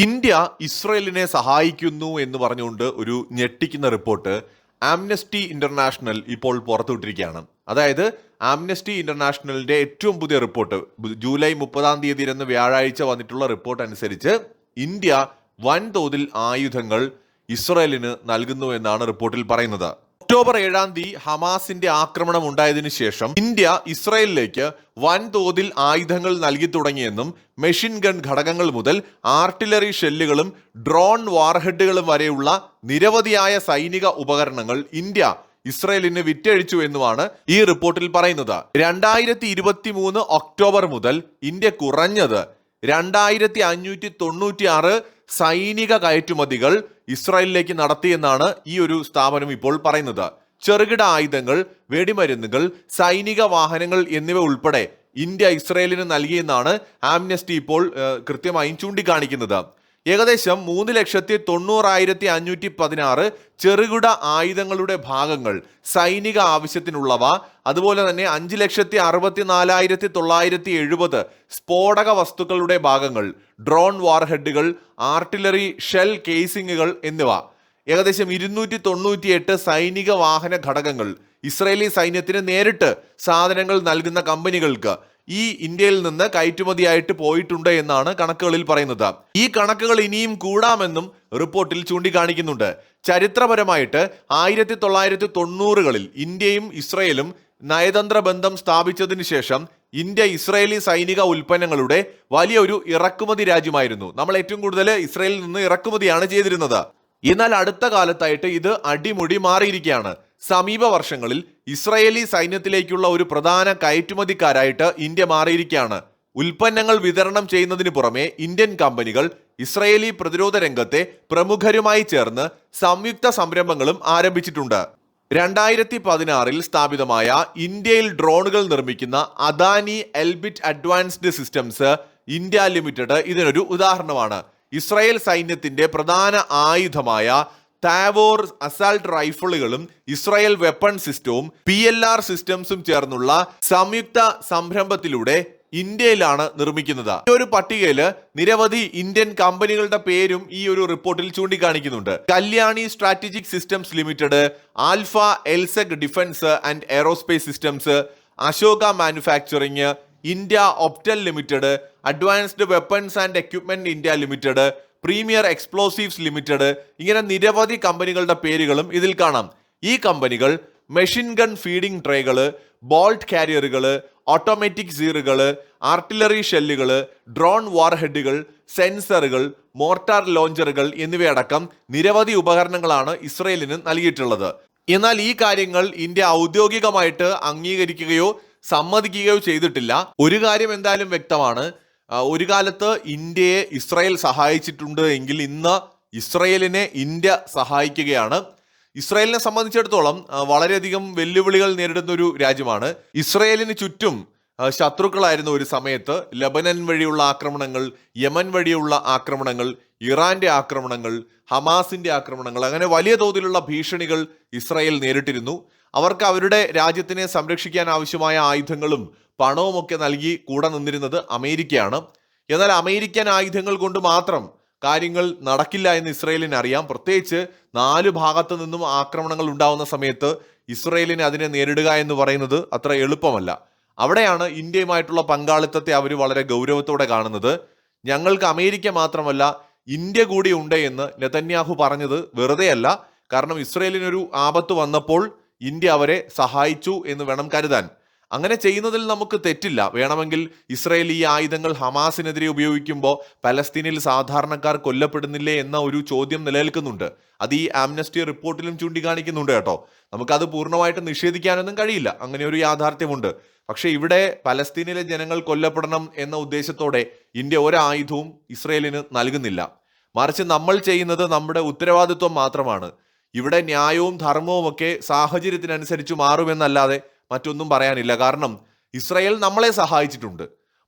India ഇസ്രയേലിനെ സഹായിക്കുന്നു എന്ന് പറഞ്ഞുകൊണ്ട് ഒരു ഞെട്ടിക്കുന്ന റിപ്പോർട്ട് ആംനസ്റ്റി ഇന്റർനാഷണൽ ഇപ്പോൾ പുറത്തുവിട്ടിരിക്കുകയാണ്. അതായത് ആംനസ്റ്റി ഇന്റർനാഷണലിന്റെ ഏറ്റവും പുതിയ റിപ്പോർട്ട് ജൂലൈ 30-ാം തീയതി വ്യാഴാഴ്ച വന്നിട്ടുള്ള റിപ്പോർട്ട് അനുസരിച്ച് ഇന്ത്യ വൻതോതിൽ ആയുധങ്ങൾ ഇസ്രയേലിന് നൽകുന്നു എന്നാണ് റിപ്പോർട്ടിൽ പറയുന്നത്. ഒക്ടോബർ 7-ാം തീയതി ഹമാസിന്റെ ആക്രമണം ഉണ്ടായതിനു ശേഷം ഇന്ത്യ ഇസ്രയേലിലേക്ക് വൻതോതിൽ ആയുധങ്ങൾ നൽകി തുടങ്ങിയെന്നും മെഷീൻ ഗൺ ഘടകങ്ങൾ മുതൽ ആർട്ടിലറി ഷെല്ലുകളും ഡ്രോൺ വാർഹെഡുകളും വരെയുള്ള നിരവധിയായ സൈനിക ഉപകരണങ്ങൾ ഇന്ത്യ ഇസ്രയേലിന് വിറ്റഴിച്ചു എന്നുമാണ് ഈ റിപ്പോർട്ടിൽ പറയുന്നത്. 2023 ഒക്ടോബർ മുതൽ ഇന്ത്യ കുറഞ്ഞത് 2596 സൈനിക കയറ്റുമതികൾ ഇസ്രായേലിലേക്ക് നടത്തിയെന്നാണ് ഈ ഒരു സ്ഥാപനം ഇപ്പോൾ പറയുന്നത്. ചെറുകിട ആയുധങ്ങൾ, വെടിമരുന്നുകൾ, സൈനിക വാഹനങ്ങൾ എന്നിവ ഉൾപ്പെടെ ഇന്ത്യ ഇസ്രായേലിന് നൽകിയെന്നാണ് ആംനസ്റ്റി ഇപ്പോൾ കൃത്യമായും ചൂണ്ടിക്കാണിക്കുന്നത്. ഏകദേശം 3,90,516 ചെറുകിട ആയുധങ്ങളുടെ ഭാഗങ്ങൾ, സൈനിക ആവശ്യത്തിനുള്ളവ, അതുപോലെ തന്നെ 5,64,970 സ്ഫോടക വസ്തുക്കളുടെ ഭാഗങ്ങൾ, ഡ്രോൺ വാർഹെഡുകൾ, ആർട്ടിലറി ഷെൽ കേസിങ്ങുകൾ എന്നിവ, ഏകദേശം 298 സൈനിക വാഹന ഘടകങ്ങൾ ഇസ്രയേലി സൈന്യത്തിന് നേരിട്ട് സാധനങ്ങൾ നൽകുന്ന കമ്പനികൾക്ക് ഈ ഇന്ത്യയിൽ നിന്ന് കയറ്റുമതിയായിട്ട് പോയിട്ടുണ്ട് എന്നാണ് കണക്കുകളിൽ പറയുന്നത്. ഈ കണക്കുകൾ ഇനിയും കൂടാമെന്നും റിപ്പോർട്ടിൽ ചൂണ്ടിക്കാണിക്കുന്നുണ്ട്. ചരിത്രപരമായിട്ട് 1990-കളിൽ ഇന്ത്യയും ഇസ്രയേലും നയതന്ത്ര ബന്ധം സ്ഥാപിച്ചതിന് ശേഷം ഇന്ത്യ ഇസ്രയേലി സൈനിക ഉൽപ്പന്നങ്ങളുടെ വലിയൊരു ഇറക്കുമതി രാജ്യമായിരുന്നു. നമ്മൾ ഏറ്റവും കൂടുതൽ ഇസ്രയേലിൽ നിന്ന് ഇറക്കുമതിയാണ് ചെയ്തിരുന്നത്. എന്നാൽ അടുത്ത കാലത്തായിട്ട് ഇത് അടിമുടി മാറിയിരിക്കുകയാണ്. സമീപ വർഷങ്ങളിൽ ഇസ്രായേലി സൈന്യത്തിലേക്കുള്ള ഒരു പ്രധാന കയറ്റുമതിക്കാരായിട്ട് ഇന്ത്യ മാറിയിരിക്കുകയാണ്. ഉൽപ്പന്നങ്ങൾ വിതരണം ചെയ്യുന്നതിന് പുറമെ ഇന്ത്യൻ കമ്പനികൾ ഇസ്രായേലി പ്രതിരോധ രംഗത്തെ പ്രമുഖരുമായി ചേർന്ന് സംയുക്ത സംരംഭങ്ങളും ആരംഭിച്ചിട്ടുണ്ട്. 2016 സ്ഥാപിതമായ ഇന്ത്യയിൽ ഡ്രോണുകൾ നിർമ്മിക്കുന്ന Adani Elbit advanced systems India limited ഇതിനൊരു ഉദാഹരണമാണ്. ഇസ്രായേൽ സൈന്യത്തിന്റെ പ്രധാന ആയുധമായ താവോർ അസാൾട്ട് റൈഫിളുകളും ഇസ്രായേൽ വെപ്പൺ സിസ്റ്റവും PLR സിസ്റ്റംസും ചേർന്നുള്ള സംയുക്ത സംരംഭത്തിലൂടെ ഇന്ത്യയിലാണ് നിർമ്മിക്കുന്നത്. ഈ ഒരു പട്ടികയിൽ നിരവധി ഇന്ത്യൻ കമ്പനികളുടെ പേരും ഈ ഒരു റിപ്പോർട്ടിൽ ചൂണ്ടിക്കാണിക്കുന്നുണ്ട്. Kalyani strategic systems limited, Alpha Elsec defence and aerospace systems, Ashoka manufacturing, India Optel limited, advanced weapons and equipment India limited, premier explosives limited, ഇങ്ങനെ നിരവധി കമ്പനികളുടെ പേരുകളും ഇതിൽ കാണാം. ഈ കമ്പനികൾ മെഷീൻ ഗൺ ഫീഡിംഗ് ട്രേകള്, ബോൾട്ട് കാരിയറുകള്, ഓട്ടോമാറ്റിക് സീറുകള്, ആർട്ടിലറി ഷെല്ലുകള്, ഡ്രോൺ വാർഹെഡുകൾ, സെൻസറുകൾ, മോർട്ടാർ ലോഞ്ചറുകൾ എന്നിവയടക്കം നിരവധി ഉപകരണങ്ങളാണ് ഇസ്രയേലിന് നൽകിയിട്ടുള്ളത്. എന്നാൽ ഈ കാര്യങ്ങൾ ഇന്ത്യ ഔദ്യോഗികമായിട്ട് അംഗീകരിക്കുകയോ സമ്മതിക്കുകയോ ചെയ്തിട്ടില്ല. ഒരു കാര്യം എന്തായാലും വ്യക്തമാണ്, ഒരു കാലത്ത് ഇന്ത്യയെ ഇസ്രായേൽ സഹായിച്ചിട്ടുണ്ട് എങ്കിൽ ഇന്ന് ഇസ്രായേലിനെ ഇന്ത്യ സഹായിക്കുകയാണ്. ഇസ്രായേലിനെ സംബന്ധിച്ചിടത്തോളം വളരെയധികം വെല്ലുവിളികൾ നേരിടുന്ന ഒരു രാജ്യമാണ്. ഇസ്രായേലിന് ചുറ്റും ശത്രുക്കളായിരുന്ന ഒരു സമയത്ത് ലബനൻ വഴിയുള്ള ആക്രമണങ്ങൾ, യമൻ വഴിയുള്ള ആക്രമണങ്ങൾ, ഇറാന്റെ ആക്രമണങ്ങൾ, ഹമാസിന്റെ ആക്രമണങ്ങൾ, അങ്ങനെ വലിയ തോതിലുള്ള ഭീഷണികൾ ഇസ്രായേൽ നേരിട്ടിരുന്നു. അവർക്ക് അവരുടെ രാജ്യത്തിനെ സംരക്ഷിക്കാൻ ആവശ്യമായ ആയുധങ്ങളും പണവും ഒക്കെ നൽകി കൂടെ നിന്നിരുന്നത് അമേരിക്കയാണ്. എന്നാൽ അമേരിക്കൻ ആയുധങ്ങൾ കൊണ്ട് മാത്രം കാര്യങ്ങൾ നടക്കില്ല എന്ന് ഇസ്രയേലിന് അറിയാം. പ്രത്യേകിച്ച് 4 ഭാഗത്തു നിന്നും ആക്രമണങ്ങൾ ഉണ്ടാവുന്ന സമയത്ത് ഇസ്രയേലിന് അതിനെ നേരിടുക എന്ന് പറയുന്നത് അത്ര എളുപ്പമല്ല. അവിടെയാണ് ഇന്ത്യയുമായിട്ടുള്ള പങ്കാളിത്തത്തെ അവർ വളരെ ഗൗരവത്തോടെ കാണുന്നത്. ഞങ്ങൾക്ക് അമേരിക്ക മാത്രമല്ല ഇന്ത്യ കൂടി ഉണ്ട് എന്ന് നെതന്യാഹു പറഞ്ഞത് വെറുതെയല്ല. കാരണം ഇസ്രയേലിനൊരു ആപത്ത് വന്നപ്പോൾ ഇന്ത്യ അവരെ സഹായിച്ചു എന്ന് വേണം കരുതാൻ. അങ്ങനെ ചെയ്യുന്നതിൽ നമുക്ക് തെറ്റില്ല. വേണമെങ്കിൽ ഇസ്രായേൽ ഈ ആയുധങ്ങൾ ഹമാസിനെതിരെ ഉപയോഗിക്കുമ്പോൾ പലസ്തീനിൽ സാധാരണക്കാർ കൊല്ലപ്പെടുന്നില്ലേ എന്ന ഒരു ചോദ്യം നിലനിൽക്കുന്നുണ്ട്. അത് ഈ ആംനസ്റ്റി റിപ്പോർട്ടിലും ചൂണ്ടിക്കാണിക്കുന്നുണ്ട് കേട്ടോ. നമുക്കത് പൂർണ്ണമായിട്ട് നിഷേധിക്കാനൊന്നും കഴിയില്ല, അങ്ങനെ ഒരു യാഥാർത്ഥ്യമുണ്ട്. പക്ഷെ ഇവിടെ പലസ്തീനിലെ ജനങ്ങൾ കൊല്ലപ്പെടണം എന്ന ഉദ്ദേശത്തോടെ ഇന്ത്യ ഒരായുധവും ഇസ്രായേലിന് നൽകുന്നില്ല. മറിച്ച് നമ്മൾ ചെയ്യുന്നത് നമ്മുടെ ഉത്തരവാദിത്വം മാത്രമാണ്. ഇവിടെ ന്യായവും ധർമ്മവും ഒക്കെ സാഹചര്യത്തിനനുസരിച്ച് മാറുമെന്നല്ലാതെ മറ്റൊന്നും പറയാനില്ല. കാരണം ഇസ്രായേൽ നമ്മളെ സഹായിച്ചിട്ടുണ്ട്.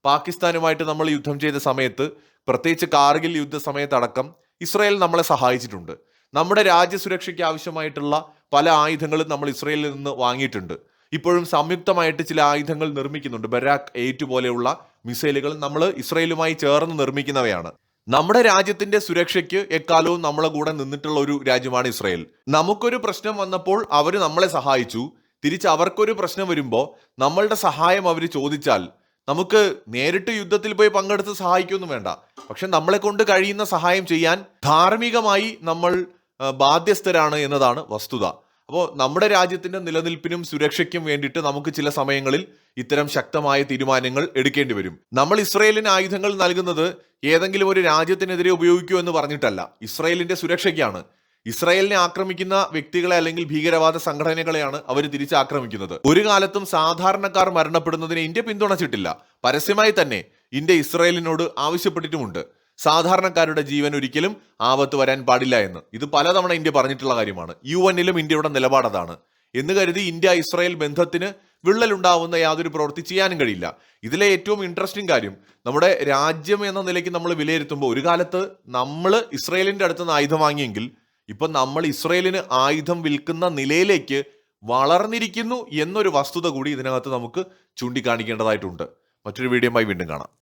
പാകിസ്ഥാനുമായിട്ട് നമ്മൾ യുദ്ധം ചെയ്ത സമയത്ത്, പ്രത്യേകിച്ച് കാർഗിൽ യുദ്ധ സമയത്തടക്കം ഇസ്രായേൽ നമ്മളെ സഹായിച്ചിട്ടുണ്ട്. നമ്മുടെ രാജ്യസുരക്ഷയ്ക്ക് ആവശ്യമായിട്ടുള്ള പല ആയുധങ്ങളും നമ്മൾ ഇസ്രായേലിൽ നിന്ന് വാങ്ങിയിട്ടുണ്ട്. ഇപ്പോഴും സംയുക്തമായിട്ട് ചില ആയുധങ്ങൾ നിർമ്മിക്കുന്നുണ്ട്. ബരാക് 8 പോലെയുള്ള മിസൈലുകൾ നമ്മൾ ഇസ്രായേലുമായി ചേർന്ന് നിർമ്മിക്കുന്നവയാണ്. നമ്മുടെ രാജ്യത്തിന്റെ സുരക്ഷയ്ക്ക് എക്കാലവും നമ്മളെ കൂടെ നിന്നിട്ടുള്ള ഒരു രാജ്യമാണ് ഇസ്രായേൽ. നമുക്കൊരു പ്രശ്നം വന്നപ്പോൾ അവർ നമ്മളെ സഹായിച്ചു. തിരിച്ച് അവർക്കൊരു പ്രശ്നം വരുമ്പോൾ നമ്മളുടെ സഹായം അവർ ചോദിച്ചാൽ നമുക്ക് നേരിട്ട് യുദ്ധത്തിൽ പോയി പങ്കെടുത്ത് സഹായിക്കൊന്നും വേണ്ട. പക്ഷെ നമ്മളെ കൊണ്ട് കഴിയുന്ന സഹായം ചെയ്യാൻ ധാർമ്മികമായി നമ്മൾ ബാധ്യസ്ഥരാണ് എന്നതാണ് വസ്തുത. അപ്പോൾ നമ്മുടെ രാജ്യത്തിന്റെ നിലനിൽപ്പിനും സുരക്ഷയ്ക്കും വേണ്ടിയിട്ട് നമുക്ക് ചില സമയങ്ങളിൽ ഇത്തരം ശക്തമായ തീരുമാനങ്ങൾ എടുക്കേണ്ടി വരും. നമ്മൾ ഇസ്രായേലിന് ആയുധങ്ങൾ നൽകുന്നത് ഏതെങ്കിലും ഒരു രാജ്യത്തിനെതിരെ ഉപയോഗിക്കൂ എന്ന് പറഞ്ഞിട്ടല്ല, ഇസ്രായേലിന്റെ സുരക്ഷയ്ക്കാണ്. ഇസ്രായേലിനെ ആക്രമിക്കുന്ന വ്യക്തികളെ അല്ലെങ്കിൽ ഭീകരവാദ സംഘടനകളെയാണ് അവർ തിരിച്ചാക്രമിക്കുന്നത്. ഒരു കാലത്തും സാധാരണക്കാർ മരണപ്പെടുന്നതിനെ ഇന്ത്യ പിന്തുണച്ചിട്ടില്ല. പരസ്യമായി തന്നെ ഇന്ത്യ ഇസ്രായേലിനോട് ആവശ്യപ്പെട്ടിട്ടുമുണ്ട് സാധാരണക്കാരുടെ ജീവൻ ഒരിക്കലും ആപത്ത് വരാൻ പാടില്ല എന്ന്. ഇത് പലതവണ ഇന്ത്യ പറഞ്ഞിട്ടുള്ള കാര്യമാണ്. UN-ലും ഇന്ത്യയുടെ നിലപാട് അതാണ്. എന്ന് കരുതി ഇന്ത്യ ഇസ്രായേൽ ബന്ധത്തിന് വിള്ളലുണ്ടാവുന്ന യാതൊരു പ്രവൃത്തി ചെയ്യാനും കഴിയില്ല. ഇതിലെ ഏറ്റവും ഇൻട്രസ്റ്റിംഗ് കാര്യം, നമ്മുടെ രാജ്യം എന്ന നിലയ്ക്ക് നമ്മൾ വിലയിരുത്തുമ്പോൾ ഒരു കാലത്ത് നമ്മൾ ഇസ്രായേലിന്റെ അടുത്ത് നിന്ന് ആയുധം വാങ്ങിയെങ്കിൽ ഇപ്പൊ നമ്മൾ ഇസ്രായേലിന് ആയുധം വിൽക്കുന്ന നിലയിലേക്ക് വളർന്നിരിക്കുന്നു എന്നൊരു വസ്തുത കൂടി ഇതിനകത്ത് നമുക്ക് ചൂണ്ടിക്കാണിക്കേണ്ടതായിട്ടുണ്ട്. മറ്റൊരു വീഡിയോയുമായി വീണ്ടും കാണാം.